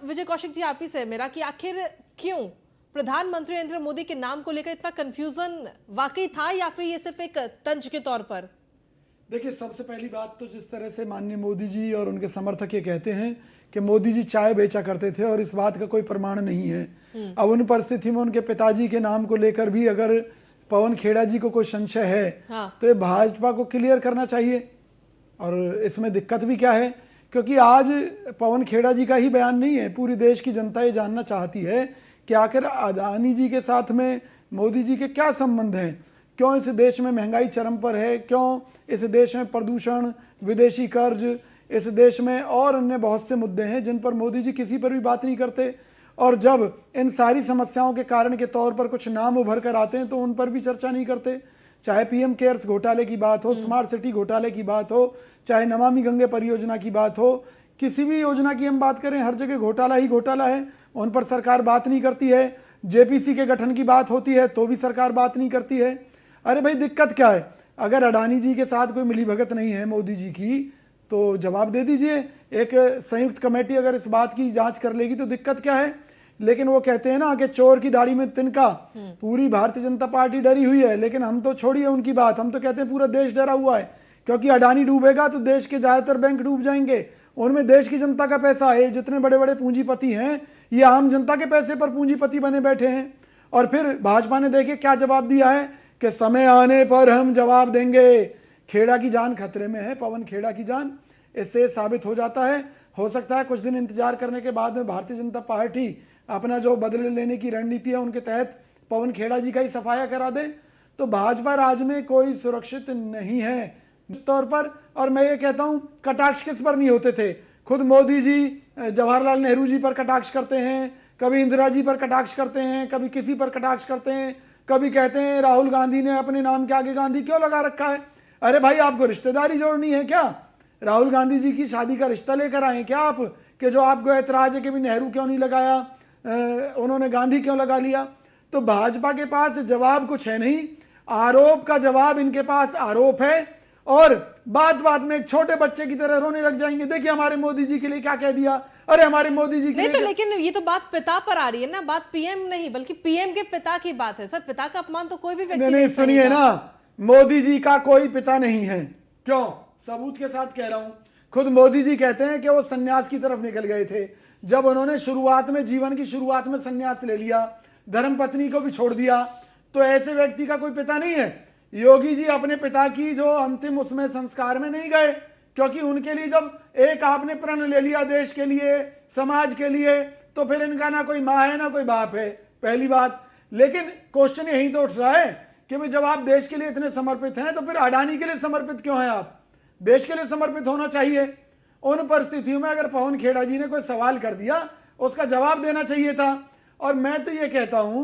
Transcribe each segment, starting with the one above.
विजय कौशिक जी, आप ही से मेरा कि आखिर क्यों प्रधानमंत्री नरेंद्र मोदी के नाम को लेकर इतना कंफ्यूजन वाकई था, या फिर ये सिर्फ एक तंज के तौर पर? देखिए, सबसे पहली बात तो जिस तरह से माननीय मोदी जी और उनके समर्थक ये कहते हैं कि मोदी जी चाय बेचा करते थे और इस बात का कोई प्रमाण नहीं है। अब उन परिस्थिति में उनके पिताजी के नाम को लेकर भी अगर पवन खेड़ा जी को कोई संशय है, तो ये भाजपा को क्लियर करना चाहिए। और इसमें दिक्कत भी क्या है, क्योंकि आज पवन खेड़ा जी का ही बयान नहीं है, पूरी देश की जनता ये जानना चाहती है कि आखिर अडानी जी के साथ में मोदी जी के क्या संबंध हैं, क्यों इस देश में महंगाई चरम पर है, क्यों इस देश में प्रदूषण, विदेशी कर्ज, इस देश में और अन्य बहुत से मुद्दे हैं जिन पर मोदी जी किसी पर भी बात नहीं करते। और जब इन सारी समस्याओं के कारण के तौर पर कुछ नाम उभर कर आते हैं तो उन पर भी चर्चा नहीं करते। चाहे पीएम केयर्स घोटाले की बात हो, स्मार्ट सिटी घोटाले की बात हो, चाहे नमामि गंगे परियोजना की बात हो, किसी भी योजना की हम बात करें, हर जगह घोटाला ही घोटाला है, उन पर सरकार बात नहीं करती है। जेपीसी के गठन की बात होती है तो भी सरकार बात नहीं करती है। अरे भाई, दिक्कत क्या है? अगर अडानी जी के साथ कोई मिलीभगत नहीं है मोदी जी की, तो जवाब दे दीजिए। एक संयुक्त कमेटी अगर इस बात की जांच कर लेगी तो दिक्कत क्या है? लेकिन वो कहते हैं ना कि चोर की दाढ़ी में तिनका, पूरी भारतीय जनता पार्टी डरी हुई है, लेकिन हम तो छोड़िए उनकी बात, हम तो कहते हैं पूरा देश डरा हुआ है, क्योंकि अडानी डूबेगा तो देश के ज्यादातर बैंक डूब जाएंगे। उनमें देश की जनता का पैसा है। जितने बड़े बड़े पूंजीपति हैं ये आम जनता के पैसे पर पूंजीपति बने बैठे हैं। और फिर भाजपा ने देखिए क्या जवाब दिया है कि समय आने पर हम जवाब देंगे। खेड़ा की जान खतरे में है, पवन खेड़ा की जान। इससे साबित हो जाता है, हो सकता है कुछ दिन इंतजार करने के बाद में भारतीय जनता पार्टी अपना जो बदले लेने की रणनीति है उनके तहत पवन खेड़ा जी का ही सफाया करा दे। तो भाजपा राज में कोई सुरक्षित नहीं है तौर पर। और मैं ये कहता हूं, कटाक्ष किस पर नहीं होते थे? खुद मोदी जी जवाहरलाल नेहरू जी पर कटाक्ष करते हैं, कभी इंदिरा जी पर कटाक्ष करते हैं, कभी किसी पर कटाक्ष करते हैं, कभी कहते हैं राहुल गांधी ने अपने नाम के आगे गांधी क्यों लगा रखा है। अरे भाई, आपको रिश्तेदारी जोड़नी है क्या? राहुल गांधी जी की शादी का रिश्ता लेकर आए क्या आप, कि जो आपको ऐतराज है कि भी नेहरू क्यों नहीं लगाया, उन्होंने गांधी क्यों लगा लिया? तो भाजपा के पास जवाब कुछ है नहीं, आरोप का जवाब इनके पास आरोप है, और बात बात में एक छोटे बच्चे की तरह रोने लग जाएंगे। देखिए हमारे मोदी जी के लिए क्या कह दिया, अरे हमारे मोदी जी के लिए तो लेकिन ये तो बात पिता पर आ रही है ना, बात पीएम नहीं बल्कि पीएम के पिता की बात है। सर, पिता का अपमान तो कोई भी व्यक्ति नहीं सुनिए ना, मोदी जी का कोई पिता नहीं है। क्यों? सबूत के साथ कह रहा हूं। खुद मोदी जी कहते हैं कि वो सन्यास की तरफ निकल गए थे जब उन्होंने शुरुआत में, जीवन की शुरुआत में सन्यास ले लिया, धर्मपत्नी को भी छोड़ दिया। तो ऐसे व्यक्ति का कोई पिता नहीं है। योगी जी अपने पिता की जो अंतिम उसमें संस्कार में नहीं गए, क्योंकि उनके लिए जब एक आपने प्रण ले लिया देश के लिए, समाज के लिए, तो फिर इनका ना कोई माँ है ना कोई बाप है, पहली बात। लेकिन क्वेश्चन यही तो उठ रहा है कि भाई जब आप देश के लिए इतने समर्पित हैं तो फिर अडानी के लिए समर्पित क्यों हैं आप? देश के लिए समर्पित होना चाहिए। उन परिस्थितियों में अगर पवन खेड़ा जी ने कोई सवाल कर दिया, उसका जवाब देना चाहिए था। और मैं तो ये कहता हूं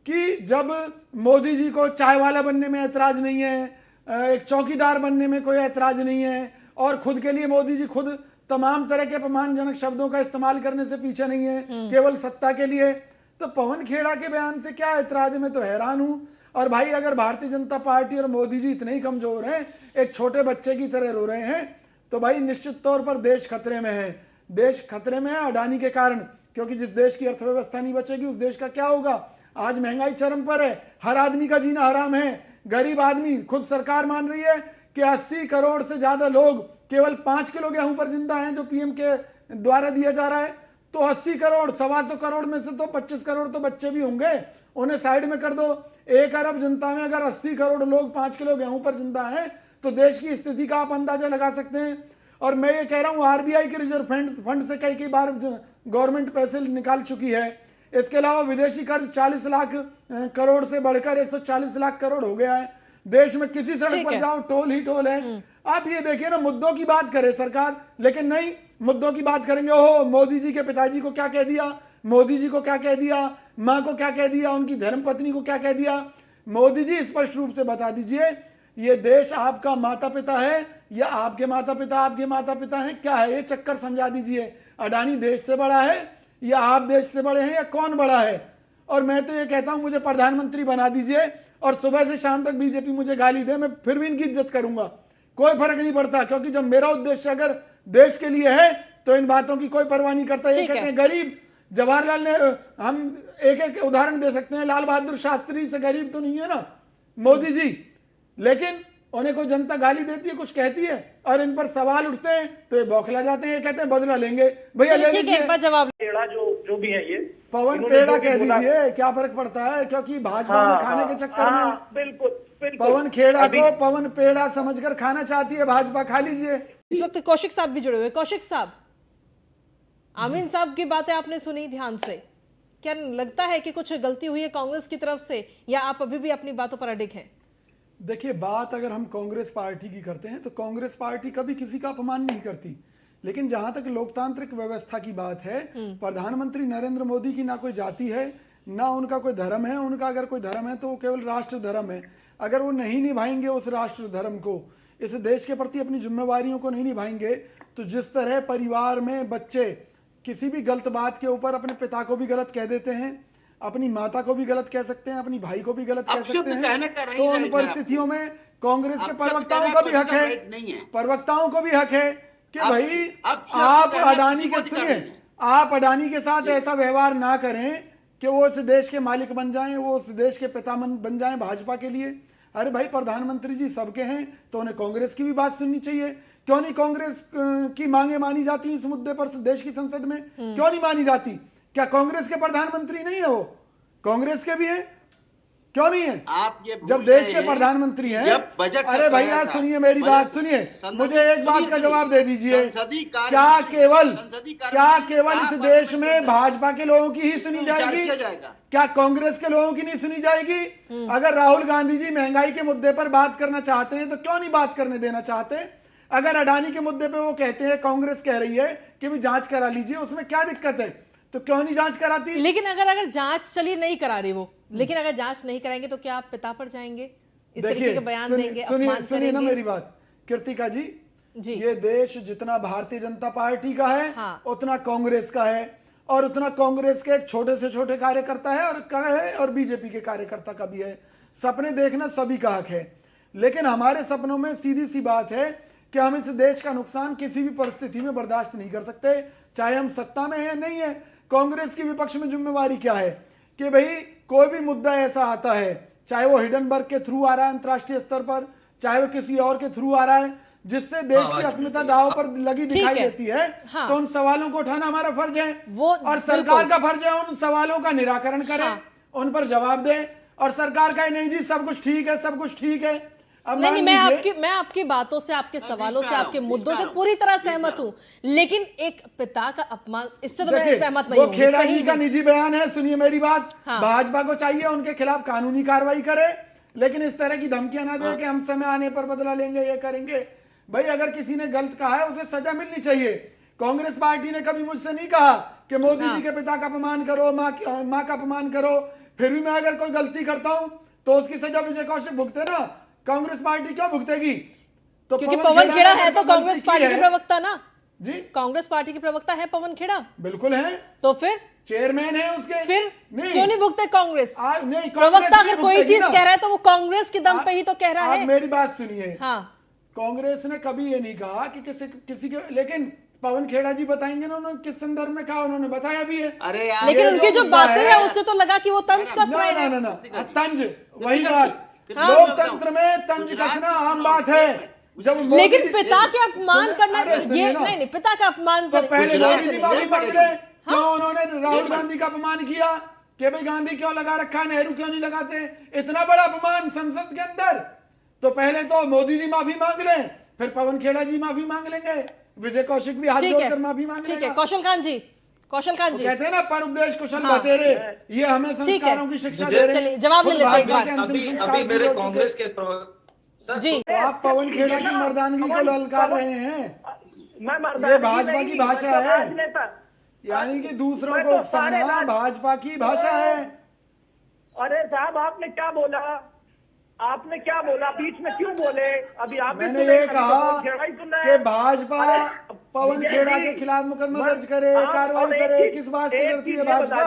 कि जब मोदी जी को चाय वाला बनने में ऐतराज नहीं है, एक चौकीदार बनने में कोई ऐतराज नहीं है, और खुद के लिए मोदी जी खुद तमाम तरह के अपमानजनक शब्दों का इस्तेमाल करने से पीछे नहीं है, केवल सत्ता के लिए, तो पवन खेड़ा के बयान से क्या ऐतराज है? मैं तो हैरान हूं। और भाई, अगर भारतीय जनता पार्टी और मोदी जी इतने ही कमजोर हैं, एक छोटे बच्चे की तरह रो रहे हैं, तो भाई निश्चित तौर पर देश खतरे में है। देश खतरे में है अडानी के कारण, क्योंकि जिस देश की अर्थव्यवस्था नहीं बचेगी उस देश का क्या होगा? आज महंगाई चरम पर है, हर आदमी का जीना हराम है। गरीब आदमी, खुद सरकार मान रही है कि 80 करोड़ से ज्यादा लोग केवल 5 किलो गेहूं पर जिंदा हैं जो पीएम के द्वारा दिया जा रहा है। तो 80 करोड़, 125 करोड़ में से तो 25 करोड़ तो बच्चे भी होंगे, उन्हें साइड में कर दो। 1 अरब जनता में अगर 80 करोड़ लोग 5 किलो गेहूं पर जिंदा हैं तो देश की स्थिति का आप अंदाजा लगा सकते हैं। और मैं ये कह रहा हूं, आरबीआई के रिजर्व फंड से कई बार गवर्नमेंट पैसे निकाल चुकी है। इसके अलावा विदेशी कर्ज 40 लाख करोड़ से बढ़कर 140 लाख करोड़ हो गया है। देश में किसी सड़क पर जाओ टोल ही टोल है। आप ये देखिए ना, मुद्दों की बात करे सरकार, लेकिन नहीं, मुद्दों की बात करेंगे, ओहो मोदी जी के पिताजी को क्या कह दिया, मोदी जी को क्या कह दिया, माँ को क्या कह दिया, उनकी धर्मपत्नी को क्या कह दिया। मोदी जी स्पष्ट रूप से बता दीजिए, ये देश आपका माता पिता है या आपके माता पिता हैं, क्या है ये चक्कर समझा दीजिए। अडानी देश से बड़ा है या आप देश से बड़े हैं या कौन बड़ा है? और मैं तो ये कहता हूं, मुझे प्रधानमंत्री बना दीजिए और सुबह से शाम तक बीजेपी मुझे गाली दे, मैं फिर भी इनकी इज्जत करूंगा, कोई फर्क नहीं पड़ता। क्योंकि जब मेरा उद्देश्य अगर देश के लिए है तो इन बातों की कोई परवाह नहीं करता। ये ठीक कहते है। हैं गरीब, जवाहरलाल ने, हम एक एक उदाहरण दे सकते हैं, लाल बहादुर शास्त्री से गरीब तो नहीं है ना मोदी जी, लेकिन उन्हें कोई जनता गाली देती है, कुछ कहती है और इन पर सवाल उठते हैं तो ये बौखला जाते हैं, ये कहते हैं बदला लेंगे। भैया ले ठीक है, लीजिए, एक बार जवाब पेड़ा जो भी है ये पवन इन्होंने पेड़ा जो भी कह बोला- दीजिए, क्या फर्क पड़ता है, क्योंकि भाजपा में खाने के चक्कर में बिल्कुल बिल्कुल पवन खेड़ा अभी- को पवन पेड़ा समझकर खाना चाहती है भाजपा, खा लीजिए। इस वक्त कौशिक साहब भी जुड़े हुए। कौशिक साहब, आमीन साहब की बातें आपने सुनी ध्यान से, क्या लगता है कि कुछ गलती हुई है कांग्रेस की तरफ से, या आप अभी भी अपनी बातों पर अडिग हैं? देखिए, बात अगर हम कांग्रेस पार्टी की करते हैं तो कांग्रेस पार्टी कभी किसी का अपमान नहीं करती, लेकिन जहां तक लोकतांत्रिक व्यवस्था की बात है, प्रधानमंत्री नरेंद्र मोदी की ना कोई जाति है, ना उनका कोई धर्म है। उनका अगर कोई धर्म है तो वो केवल राष्ट्र धर्म है। अगर वो नहीं निभाएंगे उस राष्ट्र धर्म को, इस देश के प्रति अपनी जिम्मेवारियों को नहीं निभाएंगे, तो जिस तरह परिवार में बच्चे किसी भी गलत बात के ऊपर अपने पिता को भी गलत कह देते हैं, अपनी माता को भी गलत कह सकते हैं, अपनी भाई को भी गलत कह सकते हैं, तो उन परिस्थितियों में कांग्रेस के प्रवक्ताओं का भी हक है, प्रवक्ताओं को भी हक है कि भाई आप अडानी के, सुनिए, आप अडानी के साथ ऐसा व्यवहार ना करें कि वो इस देश के मालिक बन जाएं, वो उस देश के पिता बन जाएं भाजपा के लिए। अरे भाई, प्रधानमंत्री जी सबके हैं तो उन्हें कांग्रेस की भी बात सुननी चाहिए। क्यों नहीं कांग्रेस की मांगे मानी जाती इस मुद्दे पर देश की संसद में? क्यों नहीं मानी जाती? क्या कांग्रेस के प्रधानमंत्री नहीं है वो? कांग्रेस के भी हैं, क्यों नहीं है? आप ये जब देश के प्रधानमंत्री हैं, जब बजट अरे भैया सुनिए मेरी बात, सुनिए, मुझे एक बात का जवाब दे दीजिए, क्या केवल इस देश में भाजपा के लोगों की ही सुनी जाएगी? क्या कांग्रेस के लोगों की नहीं सुनी जाएगी? अगर राहुल गांधी जी महंगाई के मुद्दे पर बात करना चाहते हैं तो क्यों नहीं बात करने देना चाहते? अगर अडानी के मुद्दे पे वो कहते हैं, कांग्रेस कह रही है कि भी जांच करा लीजिए, उसमें क्या दिक्कत है? तो क्यों नहीं जांच कराती? लेकिन अगर जांच चलिए नहीं करा रही वो, लेकिन अगर जांच नहीं कराएंगे तो क्या आप पिता पर जाएंगे, इस तरीके के बयान देंगे, अपमान सुनिए ना करेंगे? मेरी बात कृतिका जी, जी, ये देश जितना भारतीय जनता पार्टी का है, हाँ, उतना कांग्रेस का है, और उतना कांग्रेस के एक छोटे से छोटे कार्यकर्ता है और बीजेपी के कार्यकर्ता का भी है। सपने देखना सभी का हक है, लेकिन हमारे सपनों में सीधी सी बात है कि हम इस देश का नुकसान किसी भी परिस्थिति में बर्दाश्त नहीं कर सकते, चाहे हम सत्ता में हैं या नहीं है। कांग्रेस की विपक्ष में जिम्मेवारी क्या है कि भाई कोई भी मुद्दा ऐसा आता है, चाहे वो हिडनबर्ग के थ्रू आ रहा है अंतर्राष्ट्रीय स्तर पर, चाहे वो किसी और के थ्रू आ रहा है, जिससे देश की अस्मिता दांव पर लगी दिखाई देती है, हाँ, तो उन सवालों को उठाना हमारा फर्ज है, वो और सरकार का फर्ज है उन सवालों का निराकरण करे, हाँ, उन पर जवाब दे। और सरकार का नहीं जी सब कुछ ठीक है, सब कुछ ठीक है। अब नहीं, मैं आपकी बातों से, आपके सवालों से, आपके मुद्दों से पूरी तरह सहमत हूं, लेकिन एक पिता का अपमान, इससे तो मैं सहमत नहीं हूं। वो खेड़ा जी का निजी बयान है, सुनिए मेरी बात, हाँ, भाजपा को चाहिए उनके खिलाफ कानूनी कार्रवाई करे, लेकिन इस तरह की धमकियां ना दे कि हम समय आने पर बदला लेंगे, ये करेंगे। भाई अगर किसी ने गलत कहा है उसे सजा मिलनी चाहिए। कांग्रेस पार्टी ने कभी मुझसे नहीं कहा कि मोदी जी के पिता का अपमान करो, माँ का अपमान करो, फिर भी मैं अगर कोई गलती करता हूं तो उसकी सजा विजय कौशिक भुगते ना, कांग्रेस पार्टी क्यों भुगतेगी? तो क्योंकि पवन खेड़ा है तो कांग्रेस पार्टी के प्रवक्ता ना जी, कांग्रेस पार्टी के प्रवक्ता है पवन खेड़ा, बिल्कुल है, तो फिर चेयरमैन है उसके, फिर क्यों नहीं भुगते कांग्रेस? नहीं, प्रवक्ता अगर कोई चीज कह रहा है तो वो कांग्रेस के दम पे ही तो कह रहा है। मेरी बात सुनिए, हाँ, कांग्रेस ने कभी ये नहीं कहा कि किसी के, लेकिन पवन खेड़ा जी बताएंगे ना उन्होंने किस संदर्भ में कहा, उन्होंने बताया भी है। अरे यार, लेकिन उनकी जो बातें हैं उससे तो लगा कि वो तंज कस रहे हैं। ना तंज, वही बात, लोकतंत्र में तंज कसना आम बात है। जब लेकिन पिता के अपमान करना, ये नहीं, पिता का अपमान तो पहले मोदी जी माफी मांग ले, क्यों उन्होंने राहुल गांधी का अपमान किया कि भाई गांधी क्यों लगा रखा, नेहरू क्यों नहीं लगाते? इतना बड़ा अपमान संसद के अंदर, तो पहले तो मोदी जी माफी मांग लें, फिर पवन खेड़ा जी माफी मांग लेंगे, विजय कौशिक भी हाथ जोड़कर माफी मांग लेंगे। ठीक है, कौशल खान जी कहते हैं ना पर उपदेश कुशल बतेरे, ये हमें संस्कारों की शिक्षा दे रहे हैं। चलिए जवाब ले लेते हैं एक बार। अभी मेरे कांग्रेस के जी, तो आप पवन खेड़ा की मर्दानगी को ललकार रहे हैं, ये भाजपा की भाषा है, यानी कि दूसरों को उकसाना भाजपा की भाषा है। अरे साहब आपने क्या बोला, आपने क्या बोला, बीच में क्यों बोले? अभी आप मैंने ये कहा कि भाजपा पवन खेड़ा के खिलाफ मुकदमा दर्ज करे, कार्रवाई करे, किस बात से लड़ती है भाजपा?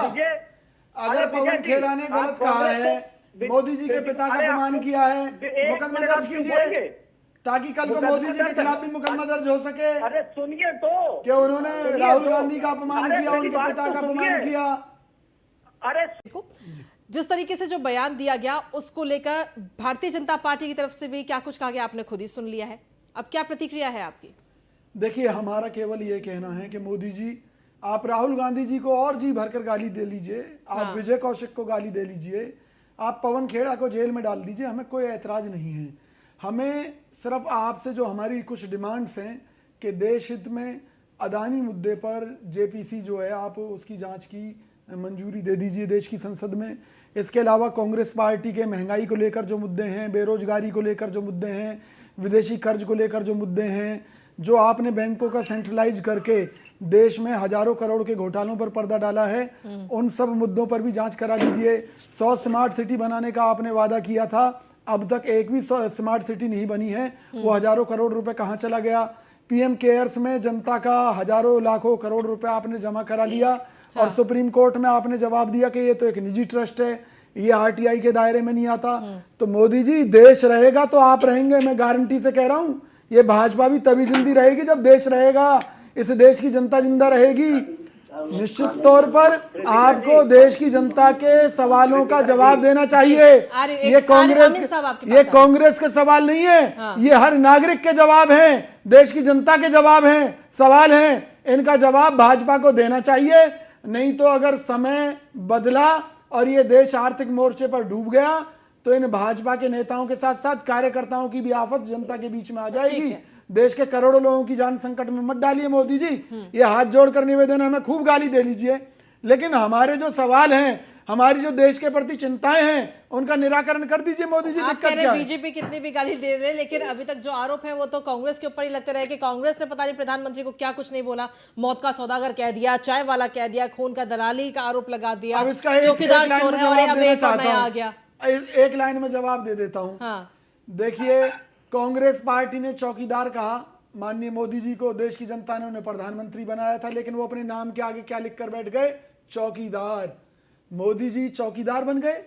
अगर पवन खेड़ा ने गलत कहा है, मोदी जी के पिता का अपमान किया है, मुकदमा दर्ज कीजिए। ताकि कल को मोदी जी के खिलाफ भी मुकदमा दर्ज हो सके। अरे सुनिए तो, क्या उन्होंने सुनिए राहुल तो। गांधी का अपमान अरे किया, मेरी उनके बात पिता तो का अपमान सुनिए। किया? अरे को जिस तरीके से जो बयान दिया गया उसको लेकर भारतीय जनता पार्टी की तरफ से भी क्या कुछ कहा गया, आपने खुद ही सुन लिया है, अब क्या प्रतिक्रिया है आपकी? देखिए, हमारा केवल ये कहना है कि मोदी जी, आप राहुल गांधी जी को और जी भरकर गाली दे लीजिए, आप विजय कौशिक को गाली दे लीजिए, आप पवन खेड़ा को जेल में डाल दीजिए, हमें कोई ऐतराज नहीं है। हमें सिर्फ आपसे जो हमारी कुछ डिमांड्स हैं कि देश हित में अदानी मुद्दे पर जेपीसी जो है, आप उसकी जांच की मंजूरी दे दीजिए देश की संसद में। इसके अलावा कांग्रेस पार्टी के महंगाई को लेकर जो मुद्दे हैं, बेरोजगारी को लेकर जो मुद्दे हैं, विदेशी कर्ज को लेकर जो मुद्दे हैं, जो आपने बैंकों का सेंट्रलाइज करके देश में हजारों करोड़ के घोटालों पर पर्दा डाला है, उन सब मुद्दों पर भी जांच करा लीजिए। 100 स्मार्ट सिटी बनाने का आपने वादा किया था, अब तक एक भी स्मार्ट सिटी नहीं बनी है, वो हजारों करोड़ रुपए कहां चला गया? पीएम केयर्स में जनता का हजारों लाखों करोड़ रुपए आपने जमा करा लिया और सुप्रीम कोर्ट में आपने जवाब दिया कि ये तो एक निजी ट्रस्ट है, ये आरटीआई के दायरे में नहीं आता। तो मोदी जी, देश रहेगा तो आप रहेंगे, मैं गारंटी से कह रहा हूं। ये भाजपा भी तभी जिंदी रहेगी जब देश रहेगा, इस देश की जनता जिंदा रहेगी। निश्चित तौर पर आपको देश की जनता के सवालों का जवाब देना चाहिए। ये कांग्रेस के सवाल नहीं है, ये हर नागरिक के जवाब हैं, देश की जनता के जवाब हैं, सवाल हैं। इनका जवाब भाजपा को देना चाहिए, नहीं तो अगर समय बदला और ये देश आर्थिक मोर्चे पर डूब गया तो इन भाजपा के नेताओं के साथ साथ कार्यकर्ताओं की भी आफत जनता के बीच में आ जाएगी। देश के करोड़ों लोगों की जान संकट में मत डालिए मोदी जी। ये हाथ जोड़कर निवेदन है, हमें खूब गाली दे लीजिए, लेकिन हमारे जो सवाल हैं, हमारी जो देश के प्रति चिंताएं हैं, उनका निराकरण कर दीजिए मोदी जी। आप कह रहे हैं बीजेपी कितनी भी गाली दे रहे, लेकिन अभी तक जो आरोप है वो तो कांग्रेस के ऊपर ही लगते रहे कि कांग्रेस ने पता नहीं प्रधानमंत्री को क्या कुछ नहीं बोला, मौत का सौदागर कह दिया, चाय वाला कह दिया, खून का दलाली का आरोप लगा दिया, चौकीदार चोर है, और अब एक और नया आ गया। एक लाइन में जवाब दे देता हूं। देखिए, कांग्रेस पार्टी ने चौकीदार कहा, माननीय मोदी जी को देश की जनता ने उन्हें प्रधानमंत्री बनाया था, लेकिन वो अपने नाम के आगे क्या लिखकर बैठ गए? चौकीदार। मोदी जी चौकीदार बन गए।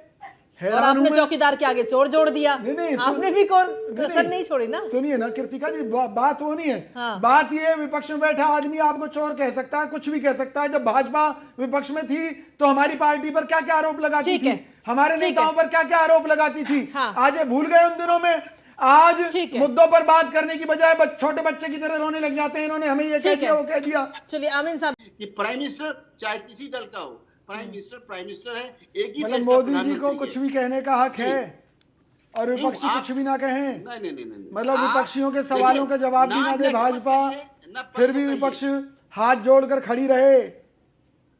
और आपने चौकीदार के आगे चोर जोड़ दिया। नहीं, आपने भी कसर नहीं छोड़ी ना। सुनिए ना कृतिका जी, बात वो नहीं है। बात ये, विपक्ष में बैठा आदमी आपको चोर कह सकता है, कुछ भी कह सकता है। जब भाजपा विपक्ष में थी तो हमारी पार्टी पर क्या क्या आरोप लगाती थी, हमारे नेताओं पर क्या क्या आरोप लगाती थी, आज ये भूल गए उन दिनों में। आज मुद्दों पर बात करने की बजाय छोटे बच्चे की तरह रोने लग जाते हैं। इन्होंने हमें ये कह दिया, वो कह दिया। चलिए आमीन साहब, ये प्राइम मिनिस्टर चाहे किसी दल का हो, प्राइम मिनिस्टर है, एक ही मतलब मोदी जी को कुछ भी कहने का हक है और विपक्षी कुछ भी ना कहें। नहीं। मतलब विपक्षियों के सवालों का जवाब भी ना दे भाजपा, फिर भी विपक्ष हाथ जोड़कर खड़ी रहे।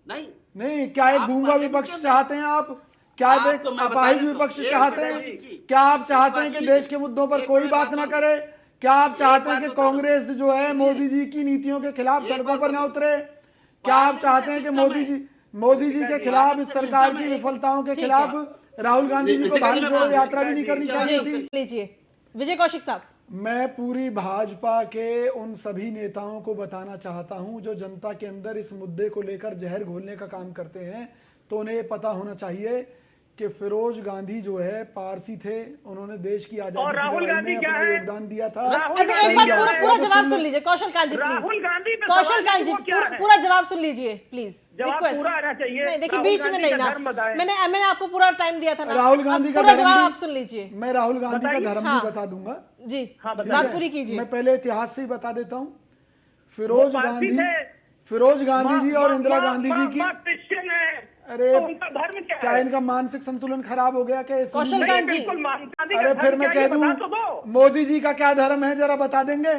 नहीं, क्या एक गूंगा विपक्ष चाहते हैं आप? क्या एक अपाहिज विपक्ष चाहते हैं? क्या आप चाहते हैं कि देश के मुद्दों पर कोई बात ना करे? क्या आप चाहते हैं कि कांग्रेस जो है मोदी जी की नीतियों के खिलाफ सड़कों पर ना उतरे? क्या आप चाहते हैं कि मोदी जी के खिलाफ, इस सरकार की विफलताओं के खिलाफ राहुल गांधी जी को भारत जोड़ो यात्रा भी नहीं करनी चाहिए थी? लीजिए विजय कौशिक साहब। मैं पूरी भाजपा के उन सभी नेताओं को बताना चाहता हूं जो जनता के अंदर इस मुद्दे को लेकर जहर घोलने का काम करते हैं, तो उन्हें पता होना चाहिए कि फिरोज गांधी जो है पारसी थे, उन्होंने देश की आजादी और राहुल गांधी क्या है? योगदान दिया था। एक बार पूरा जवाब सुन लीजिए कौशल कांत जी प्लीज। राहुल गांधी कौशल कांत जी पूरा जवाब सुन लीजिए प्लीज, रिक्वेस्ट। पूरा आना चाहिए। नहीं देखिए बीच में नहीं ना, मैंने आपको पूरा टाइम दिया था ना। राहुल गांधी का पूरा जवाब आप सुन लीजिए। मैं राहुल गांधी का धर्म भी बता दूंगा जी, बात पूरी कीजिए। मैं पहले इतिहास से ही बता देता हूँ। फिरोज गांधी जी और इंदिरा गांधी जी की, अरे तो उनका धर्म क्या है? इनका मानसिक संतुलन खराब हो गया क्या? कौशल कांत जी, अरे फिर मैं कह दूं मोदी जी का क्या धर्म है, जरा बता देंगे?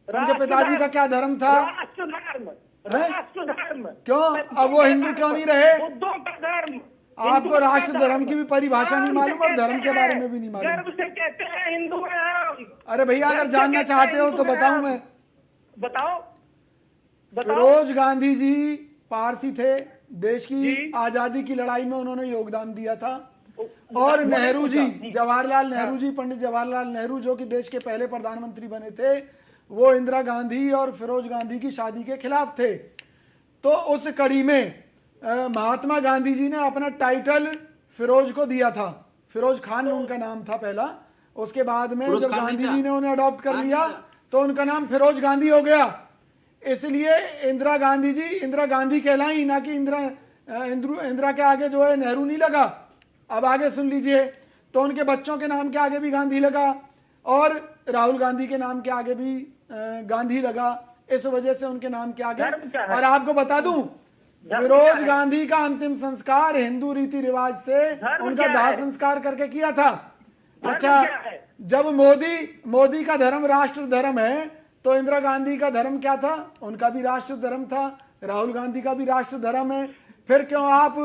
उनके पिताजी का क्या धर्म था? राष्ट्र धर्म। क्यों अब वो हिंदू क्यों नहीं रहे? बुद्धों का धर्म। आपको राष्ट्र धर्म की भी परिभाषा नहीं मालूम और धर्म के बारे में भी नहीं मालूम। गर्व से कहते हैं हिंदू हैं। अरे भैया अगर जानना चाहते हो तो बताऊं मैं? बताओ। फिरोज गांधी जी पारसी थे, देश की आजादी की लड़ाई में उन्होंने योगदान दिया था। और नेहरू जी, जवाहरलाल नेहरू जी, पंडित जवाहरलाल नेहरू जो कि देश के पहले प्रधानमंत्री बने थे, वो इंदिरा गांधी और फिरोज गांधी की शादी के खिलाफ थे। तो उस कड़ी में महात्मा गांधी जी ने अपना टाइटल फिरोज को दिया था। फिरोज खान उनका नाम था पहला, उसके बाद में फिरोज जब खान गांधी नहीं जी था। ने उन्हें अडॉप्ट कर हाँ, लिया नहीं था। तो उनका नाम फिरोज गांधी हो गया। इसलिए इंदिरा गांधी जी इंदिरा गांधी कहलाई, ना कि इंदिरा के आगे जो है नेहरू नहीं लगा। अब आगे सुन लीजिए, तो उनके बच्चों के नाम के आगे भी गांधी लगा और राहुल गांधी के नाम के आगे भी गांधी लगा। इस वजह से उनके नाम के आगे। धर्म क्या है? और आपको बता दूं, धर्म फिरोज क्या है? गांधी का अंतिम संस्कार हिंदू रीति रिवाज से धर्म उनका क्या दाह है? संस्कार करके किया था। धर्म अच्छा, क्या है? जब मोदी का धर्म राष्ट्र धर्म है, तो इंदिरा गांधी का धर्म क्या था? उनका भी राष्ट्र धर्म था। राहुल गांधी का भी राष्ट्र धर्म है। फिर क्यों आप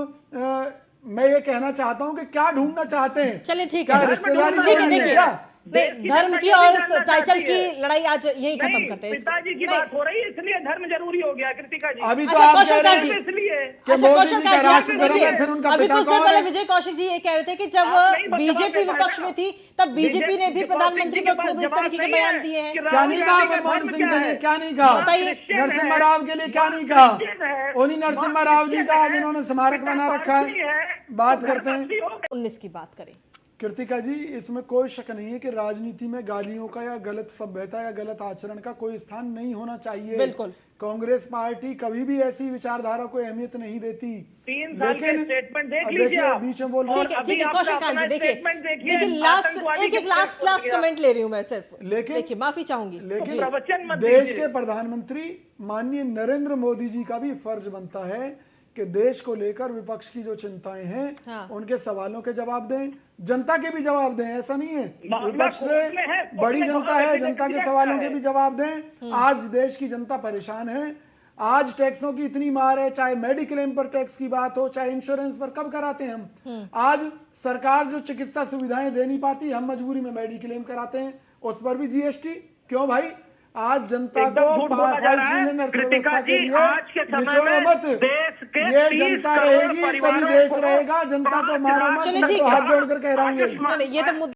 मैं ये कहना चाहता हूं कि क्या ढूंढना चाहते हैं? चलिए ठीक क्या है, रिश्तेदारी ठीक है, ढूंढनी देखिए क्या? नहीं, धर्म की और टाइटल की लड़ाई आज यही खत्म नहीं, करते हैं इसको। पिताजी की नहीं, बात हो रही है, इसलिए धर्म जरूरी हो गया कृतिका जी। अभी तो अच्छा, आप कह कौशल रहे कांत जी। हैं इसलिए कि अच्छा, मोदी कौशल जी का कांत जी, राष्ट्र आप धर्म है, देखिए, फिर उनका अभी पिता कुछ देर कौन पहले है? विजय कौशिक जी ये कह रहे थे कि जब आप नहीं बीजेपी बताते विपक्ष ना। में थी तब बीजेपी ने भी विजय प्रधानमंत्री कौशिक पर जी खूब के इस पास तरीके के जवाब बयान नहीं दिए है हैं। कि क्या राहुल नहीं गांधी कहा का मनमोहन धर्म सिंह क्या ने? है? क्या नहीं कहा? बताइए। नरसिम्हा राव के लिए क्या नहीं कहा? उन्हीं नरसिम्हा राव जी का जिन्होंने स्मारक बना रखा है। बात करते हैं 19 की बात करें। कृतिका जी, इसमें कोई शक नहीं है कि राजनीति में गालियों का या गलत सभ्यता या गलत आचरण का कोई स्थान नहीं होना चाहिए। बिल्कुल। कांग्रेस पार्टी कभी भी ऐसी विचारधारा को अहमियत नहीं देती। 3 साल के स्टेटमेंट देख लीजिए आप। बीच में बोल रहा हूं। ठीक है, कौशल कांत जी, देखिए लास्ट आतंकवादी के लास्ट खिलाफ कमेंट ले रही हूं मैं सिर्फ। लेकिन- देखिए, माफी चाहूंगी। लेकिन प्रवचन मत देश दीजिए। के प्रधानमंत्री माननीय नरेंद्र मोदी जी का भी फर्ज बनता है कि देश को लेकर विपक्ष की जो चिंताएं हैं हाँ। उनके सवालों के जवाब दें, जनता के भी जवाब दें। ऐसा नहीं है मामला विपक्ष कोर्ट में है, से कोर्ट बड़ी में जनता बहुत है, ऐसी जनता के व्यक्ति सवालों है। के भी जवाब दें। आज देश की जनता परेशान है। आज टैक्सों की इतनी मार है, चाहे मेडिक्लेम पर टैक्स की बात हो, चाहे इंश्योरेंस पर। कब कराते हैं हम? आज सरकार जो चिकित्सा सुविधाएं दे नहीं पाती, हम मजबूरी में मेडिक्लेम कराते हैं, उस पर भी जीएसटी। क्यों भाई? आज जनता एकदम को झूठ बोला जा रहा है। अर्थव्यवस्था के कृतिका जी, आज के लिए समय निचोड़ो में मत। देश के ये 30 जनता करोड़ रहेगी तभी परिवारों देश को रहेगा। जनता को 5 मारो लाख मत। चलिए, मैं ठीक तो है। हाथ जोड़कर कह रहा हूँ यही। नहीं, ये तो मुद्दा